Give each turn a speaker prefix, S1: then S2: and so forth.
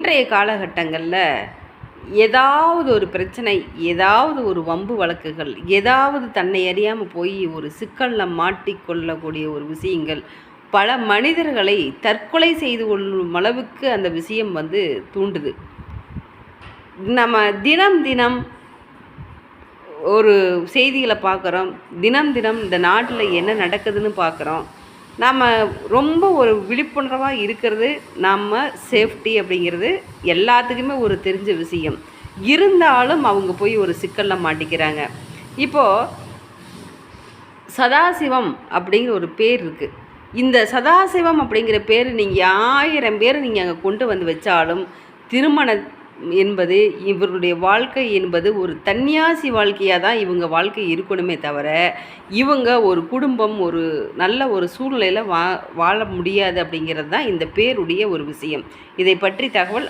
S1: இன்றைய காலகட்டங்களில் ஏதாவது ஒரு பிரச்சனை, ஏதாவது ஒரு வம்பு வழக்குகள், ஏதாவது தன்னை அறியாமல் போய் ஒரு சிக்கலில் மாட்டிக்கொள்ளக்கூடிய ஒரு விஷயங்கள் பல மனிதர்களை தற்கொலை செய்து கொள்ளும் அளவுக்கு அந்த விஷயம் தூண்டுது. நம்ம தினம் தினம் ஒரு செய்திகளை பார்க்குறோம். தினம் தினம் இந்த நாட்டில் என்ன நடக்குதுன்னு பார்க்குறோம். நாம் ரொம்ப ஒரு விழிப்புணர்வாக இருக்கிறது, நம்ம சேஃப்டி அப்படிங்கிறது எல்லாத்துக்குமே ஒரு தெரிஞ்ச விஷயம். இருந்தாலும் அவங்க போய் ஒரு சிக்கலில் மாட்டிக்கிறாங்க. இப்போது சதாசிவம் அப்படிங்கிற ஒரு பேர் இருக்குது. இந்த சதாசிவம் அப்படிங்கிற பேர் நீங்கள் 1000 பேர் நீங்கள் அங்கே கொண்டு வந்து வச்சாலும் திருமணம் என்பது இவருடைய வாழ்க்கை என்பது ஒரு தன்னியாசி வாழ்க்கையாக தான் இவங்க வாழ்க்கை இருக்கணுமே தவிர, இவங்க ஒரு குடும்பம் ஒரு நல்ல ஒரு சூழ்நிலையில் வாழ முடியாது அப்படிங்கிறது தான் இந்த பேருடைய ஒரு விஷயம். இதை பற்றி தகவல்